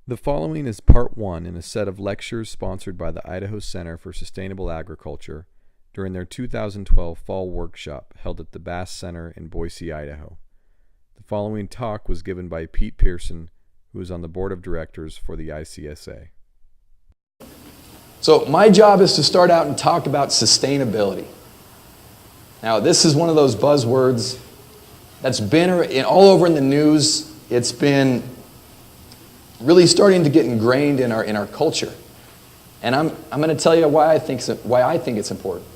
The following is part one in a set of lectures sponsored by the Idaho Center for Sustainable Agriculture during their 2012 fall workshop held at the Bass Center in Boise, Idaho. The following talk was given by Pete Pearson, who is on the board of directors for the ICSA. So my job is to start out and talk about sustainability. Now, this is one of those buzzwords that's been all over in the news. It's been really starting to get ingrained in our culture. And I'm going to tell you why I think it's important.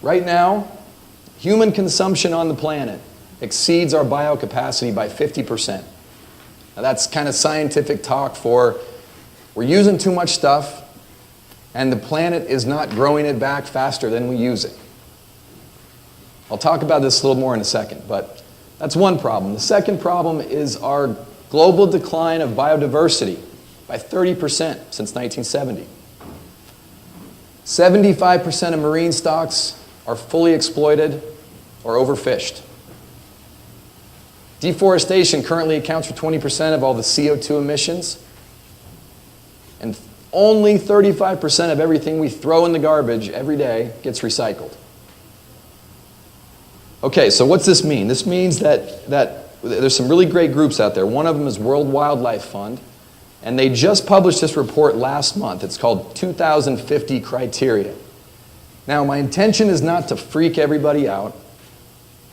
Right now, human consumption on the planet exceeds our biocapacity by 50%. Now that's kind of scientific talk for we're using too much stuff and the planet is not growing it back faster than we use it. I'll talk about this a little more in a second, but that's one problem. The second problem is our global decline of biodiversity by 30% since 1970. 75% of marine stocks are fully exploited or overfished. Deforestation currently accounts for 20% of all the CO2 emissions, and only 35% of everything we throw in the garbage every day gets recycled. Okay, so what's this mean? This means that there's some really great groups out there. One of them is World Wildlife Fund, and they just published this report last month. It's called 2050 Criteria. Now, my intention is not to freak everybody out,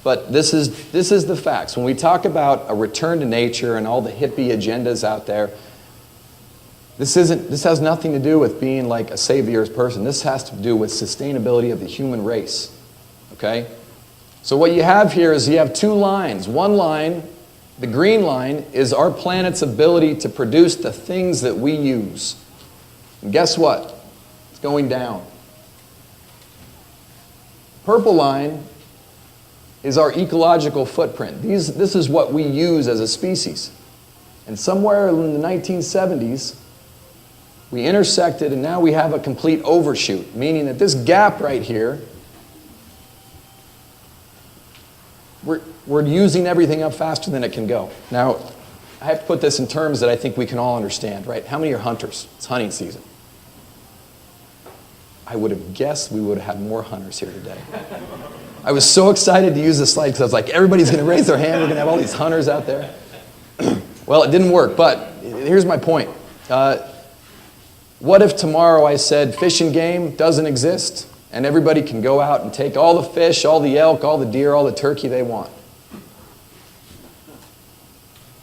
but this is the facts. When we talk about a return to nature and all the hippie agendas out there, this has nothing to do with being like a save the earth person. This has to do with sustainability of the human race. Okay? So what you have here is you have two lines. One line, the green line, is our planet's ability to produce the things that we use. And guess what? It's going down. Purple line is our ecological footprint. This is what we use as a species. And somewhere in the 1970s, we intersected and now we have a complete overshoot, meaning that this gap right here, we're using everything up faster than it can go. Now, I have to put this in terms that I think we can all understand, right? How many are hunters? It's hunting season. I would have guessed we would have had more hunters here today. I was so excited to use this slide because I was like, everybody's going to raise their hand. We're going to have all these hunters out there. Well, it didn't work, but here's my point. What if tomorrow I said fish and game doesn't exist and everybody can go out and take all the fish, all the elk, all the deer, all the turkey they want?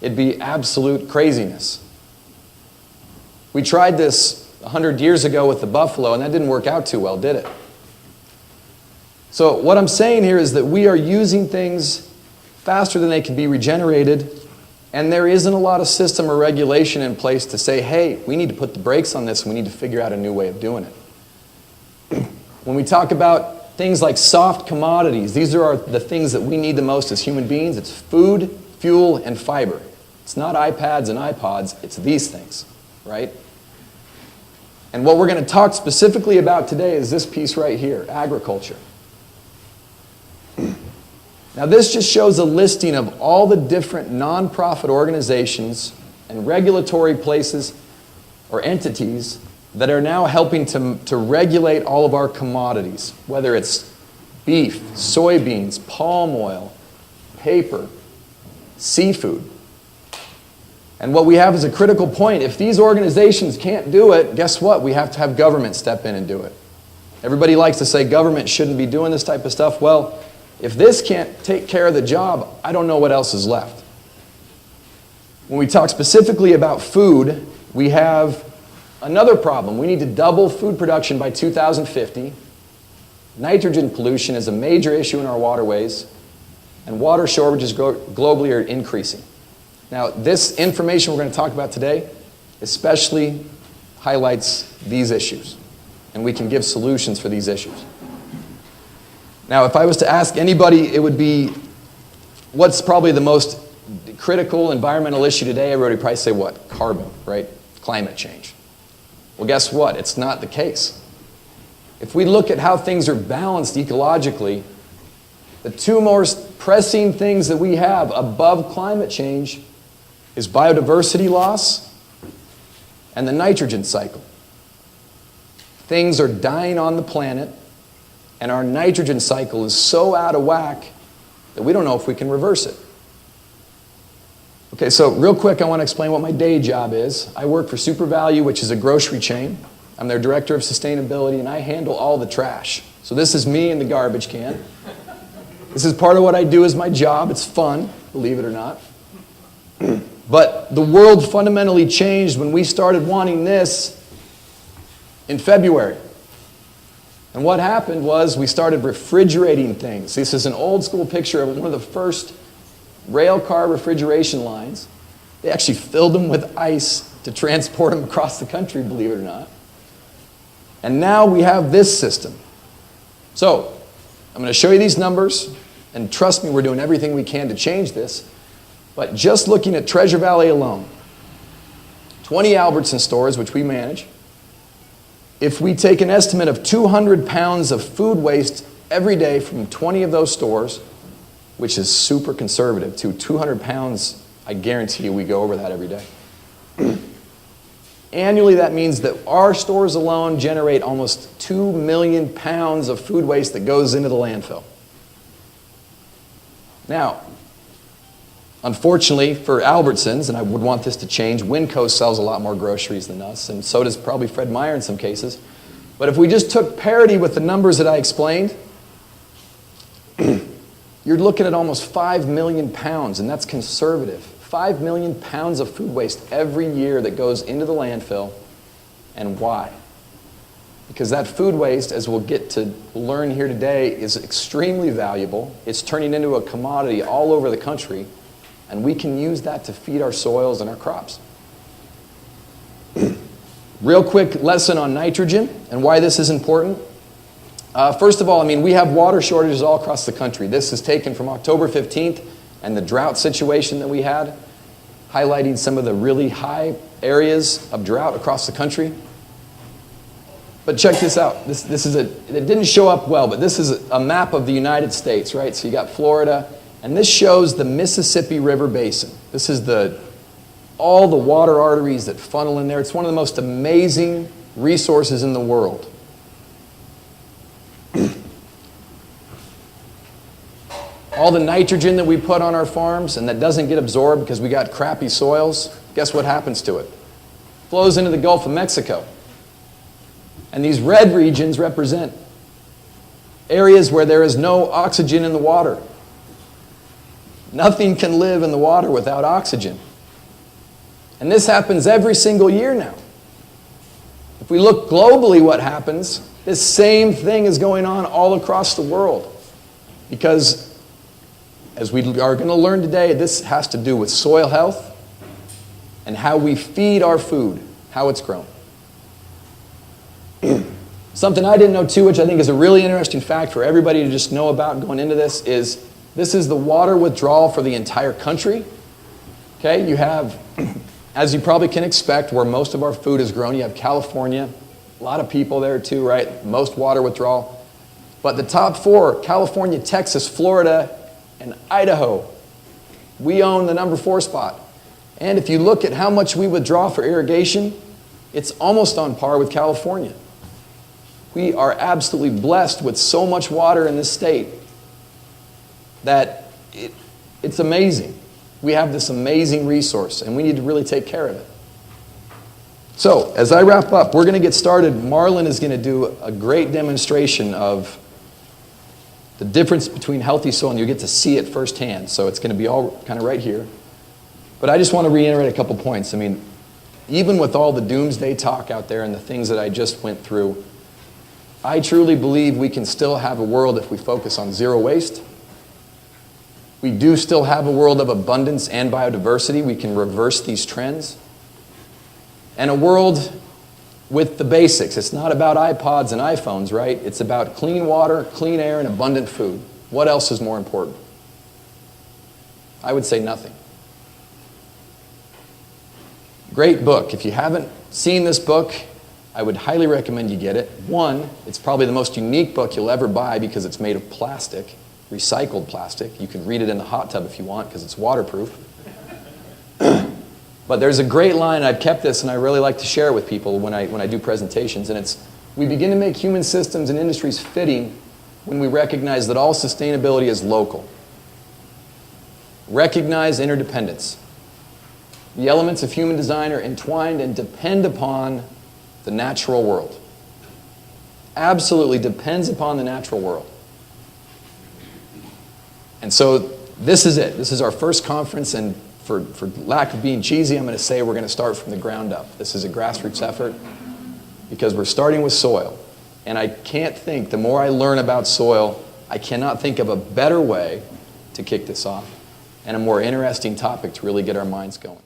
It'd be absolute craziness. We tried this 100 years ago with the buffalo, and that didn't work out too well, did it? So what I'm saying here is that we are using things faster than they can be regenerated, and there isn't a lot of system or regulation in place to say, hey, we need to put the brakes on this and we need to figure out a new way of doing it. When we talk about things like soft commodities, these are the things that we need the most as human beings. It's food, fuel, and fiber. It's not iPads and iPods, it's these things, right? And what we're going to talk specifically about today is this piece right here, agriculture. Now this just shows a listing of all the different nonprofit organizations and regulatory places or entities that are now helping to regulate all of our commodities, whether it's beef, soybeans, palm oil, paper, seafood. And what we have is a critical point. If these organizations can't do it, guess what? We have to have government step in and do it. Everybody likes to say government shouldn't be doing this type of stuff. Well, if this can't take care of the job, I don't know what else is left. When we talk specifically about food, we have another problem. We need to double food production by 2050. Nitrogen pollution is a major issue in our waterways, and water shortages globally are increasing. Now, this information we're going to talk about today especially highlights these issues, and we can give solutions for these issues. Now, if I was to ask anybody, it would be, what's probably the most critical environmental issue today? Everybody would probably say what? Carbon, right? Climate change. Well, guess what? It's not the case. If we look at how things are balanced ecologically, the two most pressing things that we have above climate change is biodiversity loss and the nitrogen cycle. Things are dying on the planet, and our nitrogen cycle is so out of whack that we don't know if we can reverse it. Okay, so real quick, I want to explain what my day job is. I work for SuperValue, which is a grocery chain. I'm their director of sustainability, and I handle all the trash. So this is me in the garbage can. This is part of what I do as my job. It's fun, believe it or not. But the world fundamentally changed when we started wanting this in February. And what happened was we started refrigerating things. This is an old school picture of one of the first rail car refrigeration lines. They actually filled them with ice to transport them across the country, believe it or not. And now we have this system. So I'm going to show you these numbers, and trust me, we're doing everything we can to change this. But just looking at Treasure Valley alone, 20 Albertson stores, which we manage, if we take an estimate of 200 pounds of food waste every day from 20 of those stores, which is super conservative, to 200 pounds, I guarantee you we go over that every day. Annually, that means that our stores alone generate almost 2 million pounds of food waste that goes into the landfill. Now, unfortunately for Albertsons, and I would want this to change, Winco sells a lot more groceries than us, and so does probably Fred Meyer in some cases. But if we just took parity with the numbers that I explained, you're looking at almost 5 million pounds, and that's conservative. 5 million pounds of food waste every year that goes into the landfill. And why? Because that food waste, as we'll get to learn here today, is extremely valuable. It's turning into a commodity all over the country, and we can use that to feed our soils and our crops. Real quick lesson on nitrogen and why this is important. First of all, we have water shortages all across the country. This is taken from October 15th and the drought situation that we had, highlighting some of the really high areas of drought across the country. But check this out. It didn't show up well, but this is a map of the United States, right? So you got Florida, and this shows the Mississippi River Basin. This is all the water arteries that funnel in there. It's one of the most amazing resources in the world. All the nitrogen that we put on our farms and that doesn't get absorbed because we got crappy soils, guess what happens to it? Flows into the Gulf of Mexico. And these red regions represent areas where there is no oxygen in the water. Nothing can live in the water without oxygen. And this happens every single year now. If we look globally what happens, this same thing is going on all across the world. Because as we are going to learn today, this has to do with soil health and how we feed our food, how it's grown. Something I didn't know too, which I think is a really interesting fact for everybody to just know about going into this is the water withdrawal for the entire country. Okay, you have, as you probably can expect, where most of our food is grown, you have California, a lot of people there too, right? Most water withdrawal. But the top four, California, Texas, Florida, and Idaho, we own the number 4 spot. And if you look at how much we withdraw for irrigation, it's almost on par with California. We are absolutely blessed with so much water in this state that it's amazing. We have this amazing resource, and we need to really take care of it. So, as I wrap up, we're going to get started. Marlon is going to do a great demonstration of the difference between healthy soil, and you get to see it firsthand. So it's going to be all kind of right here. But I just want to reiterate a couple points. Even with all the doomsday talk out there and the things that I just went through, I truly believe we can still have a world if we focus on zero waste. We do still have a world of abundance and biodiversity. We can reverse these trends. And a world with the basics. It's not about iPods and iPhones, right? It's about clean water, clean air, and abundant food. What else is more important? I would say nothing. Great book. If you haven't seen this book, I would highly recommend you get it. One, it's probably the most unique book you'll ever buy because it's made of plastic, recycled plastic. You can read it in the hot tub if you want because it's waterproof. But there's a great line, I've kept this, and I really like to share it with people when I do presentations, and it's, we begin to make human systems and industries fitting when we recognize that all sustainability is local. Recognize interdependence. The elements of human design are entwined and depend upon the natural world. Absolutely depends upon the natural world. And so this is it. This is our first conference, and for lack of being cheesy, I'm going to say we're going to start from the ground up. This is a grassroots effort because we're starting with soil. And I can't think, the more I learn about soil, I cannot think of a better way to kick this off and a more interesting topic to really get our minds going.